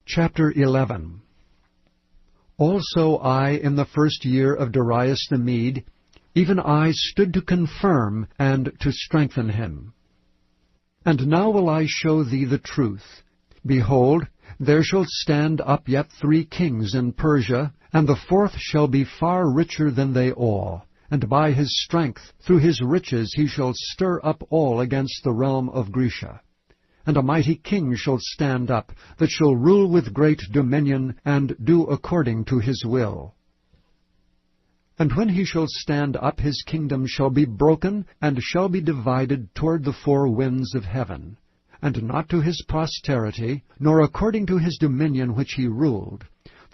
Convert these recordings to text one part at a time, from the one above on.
Chapter 11. Also I, in the first year of Darius the Mede, even I stood to confirm and to strengthen him. And now will I show thee the truth. Behold, there shall stand up yet 3 kings in Persia, and the 4th shall be far richer than they all. And by his strength, through his riches, he shall stir up all against the realm of Grecia. And a mighty king shall stand up, that shall rule with great dominion, and do according to his will. And when he shall stand up, his kingdom shall be broken, and shall be divided toward the 4 winds of heaven, and not to his posterity, nor according to his dominion which he ruled.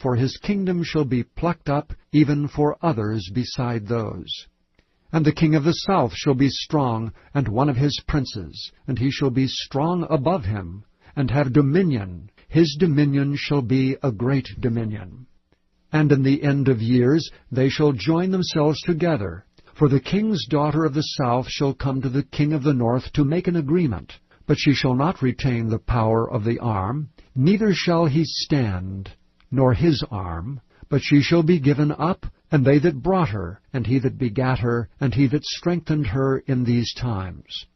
For his kingdom shall be plucked up, even for others beside those. And the king of the south shall be strong, and one of his princes, and he shall be strong above him, and have dominion. His dominion shall be a great dominion. And in the end of years they shall join themselves together. For the king's daughter of the south shall come to the king of the north to make an agreement. But she shall not retain the power of the arm, neither shall he stand, nor his arm, but she shall be given up, and they that brought her, and he that begat her, and he that strengthened her in these times.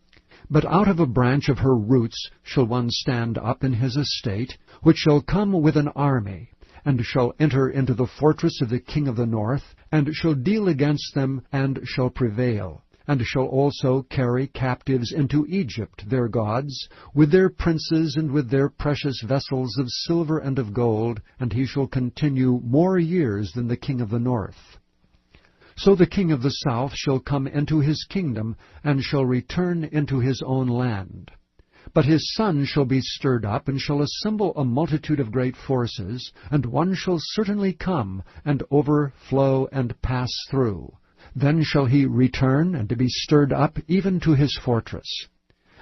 But out of a branch of her roots shall one stand up in his estate, which shall come with an army, and shall enter into the fortress of the king of the north, and shall deal against them, and shall prevail, and shall also carry captives into Egypt their gods, with their princes and with their precious vessels of silver and of gold, and he shall continue more years than the king of the north. So the king of the south shall come into his kingdom, and shall return into his own land. But his son shall be stirred up, and shall assemble a multitude of great forces, and one shall certainly come, and overflow and pass through. Then shall he return, and to be stirred up even to his fortress.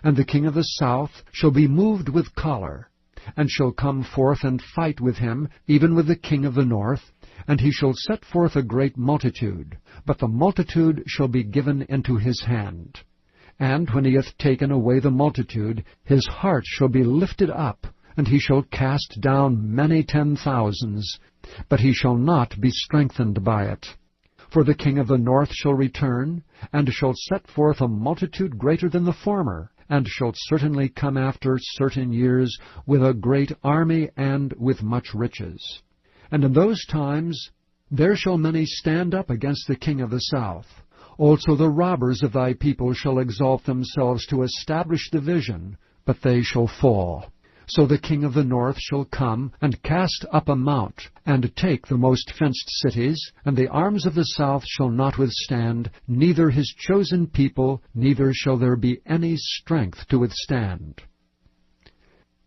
And the king of the south shall be moved with choler, and shall come forth and fight with him, even with the king of the north, and he shall set forth a great multitude, but the multitude shall be given into his hand. And when he hath taken away the multitude, his heart shall be lifted up, and he shall cast down many 10,000s, but he shall not be strengthened by it. For the king of the north shall return, and shall set forth a multitude greater than the former, and shall certainly come after certain years with a great army and with much riches. And in those times there shall many stand up against the king of the south. Also the robbers of thy people shall exalt themselves to establish division, but they shall fall. So the king of the north shall come, and cast up a mount, and take the most fenced cities, and the arms of the south shall not withstand, neither his chosen people, neither shall there be any strength to withstand.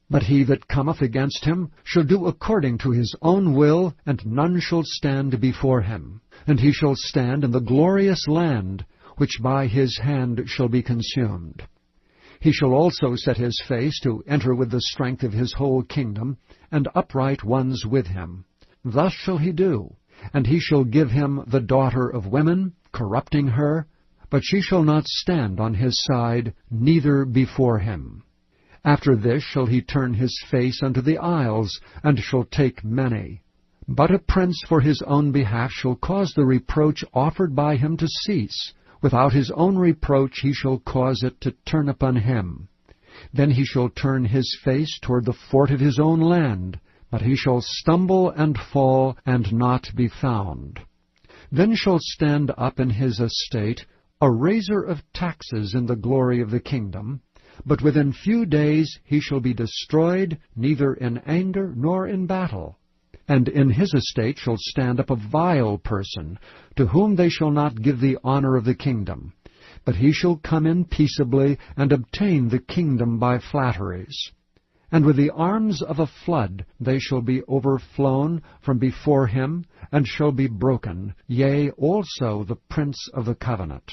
But he that cometh against him shall do according to his own will, and none shall stand before him. And he shall stand in the glorious land, which by his hand shall be consumed. He shall also set his face to enter with the strength of his whole kingdom, and upright ones with him. Thus shall he do, and he shall give him the daughter of women, corrupting her, but she shall not stand on his side, neither before him. After this shall he turn his face unto the isles, and shall take many. But a prince for his own behalf shall cause the reproach offered by him to cease. Without his own reproach he shall cause it to turn upon him. Then he shall turn his face toward the fort of his own land, but he shall stumble and fall, and not be found. Then shall stand up in his estate a raiser of taxes in the glory of the kingdom, but within few days he shall be destroyed, neither in anger nor in battle. And in his estate shall stand up a vile person, to whom they shall not give the honor of the kingdom. But he shall come in peaceably, and obtain the kingdom by flatteries. And with the arms of a flood they shall be overflown from before him, and shall be broken, yea, also the prince of the covenant.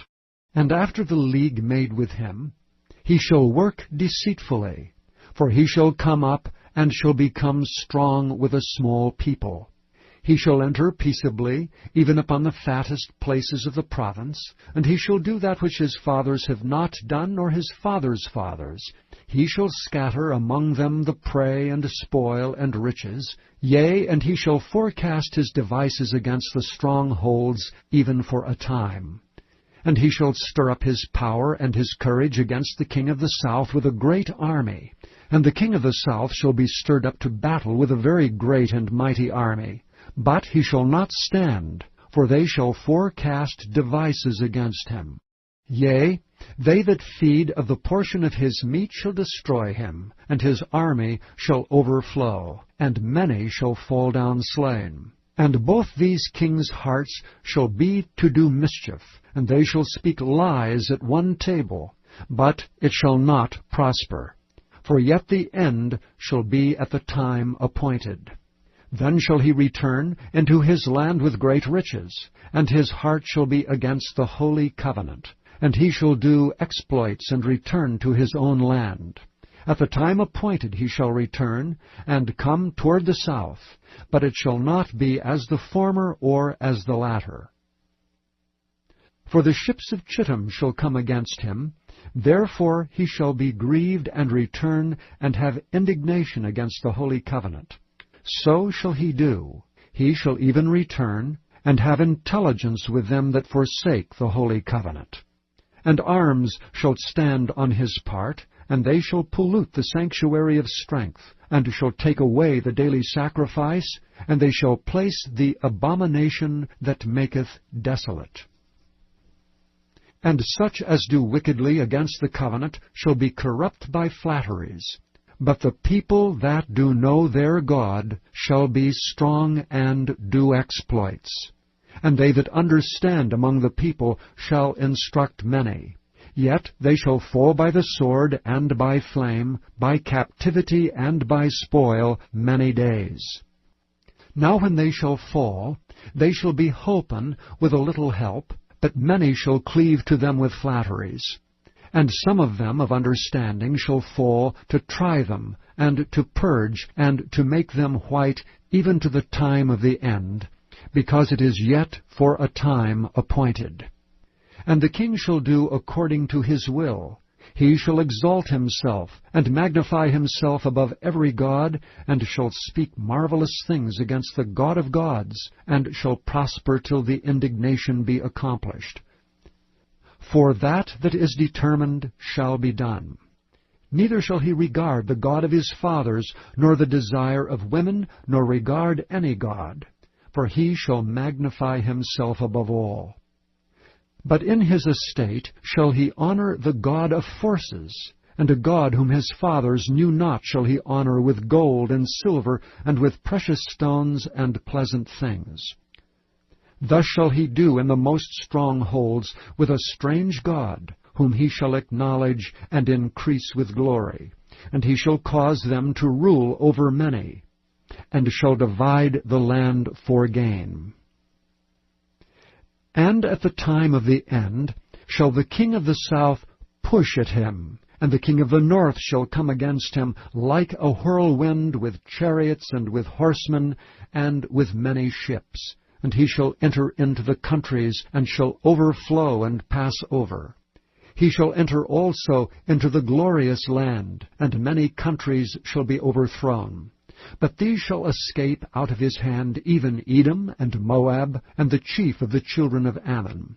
And after the league made with him, he shall work deceitfully, for he shall come up, and shall become strong with a small people. He shall enter peaceably, even upon the fattest places of the province, and he shall do that which his fathers have not done, nor his fathers' fathers. He shall scatter among them the prey and spoil and riches, yea, and he shall forecast his devices against the strongholds, even for a time. And he shall stir up his power and his courage against the king of the south with a great army. And the king of the south shall be stirred up to battle with a very great and mighty army. But he shall not stand, for they shall forecast devices against him. Yea, they that feed of the portion of his meat shall destroy him, and his army shall overflow, and many shall fall down slain. And both these kings' hearts shall be to do mischief, and they shall speak lies at one table, but it shall not prosper. For yet the end shall be at the time appointed. Then shall he return into his land with great riches, and his heart shall be against the holy covenant. And he shall do exploits and return to his own land. At the time appointed he shall return, and come toward the south, but it shall not be as the former or as the latter. For the ships of Chittim shall come against him, therefore he shall be grieved and return, and have indignation against the holy covenant. So shall he do. He shall even return, and have intelligence with them that forsake the holy covenant. And arms shall stand on his part, and they shall pollute the sanctuary of strength, and shall take away the daily sacrifice, and they shall place the abomination that maketh desolate. And such as do wickedly against the covenant shall be corrupt by flatteries. But the people that do know their God shall be strong and do exploits. And they that understand among the people shall instruct many. Yet they shall fall by the sword and by flame, by captivity and by spoil many days. Now when they shall fall, they shall be holpen with a little help, but many shall cleave to them with flatteries. And some of them of understanding shall fall to try them, and to purge, and to make them white, even to the time of the end, because it is yet for a time appointed. And the king shall do according to his will. He shall exalt himself, and magnify himself above every god, and shall speak marvelous things against the God of gods, and shall prosper till the indignation be accomplished. For that is determined shall be done. Neither shall he regard the God of his fathers, nor the desire of women, nor regard any god, for he shall magnify himself above all. But in his estate shall he honor the God of forces, and a God whom his fathers knew not shall he honor with gold and silver, and with precious stones and pleasant things. Thus shall he do in the most strongholds with a strange god, whom he shall acknowledge and increase with glory, and he shall cause them to rule over many, and shall divide the land for gain. And at the time of the end shall the king of the south push at him, and the king of the north shall come against him like a whirlwind, with chariots and with horsemen, and with many ships. And he shall enter into the countries, and shall overflow and pass over. He shall enter also into the glorious land, and many countries shall be overthrown. But these shall escape out of his hand, even Edom and Moab, and the chief of the children of Ammon.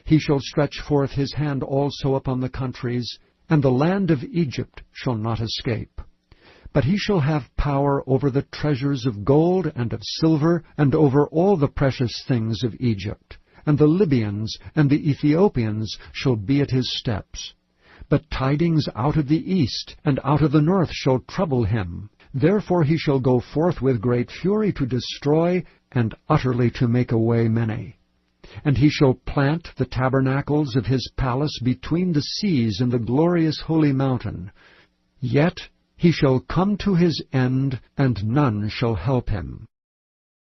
He shall stretch forth his hand also upon the countries, and the land of Egypt shall not escape. But he shall have power over the treasures of gold and of silver, and over all the precious things of Egypt. And the Libyans and the Ethiopians shall be at his steps. But tidings out of the east and out of the north shall trouble him. Therefore he shall go forth with great fury to destroy, and utterly to make away many. And he shall plant the tabernacles of his palace between the seas in the glorious holy mountain. Yet he shall come to his end, and none shall help him.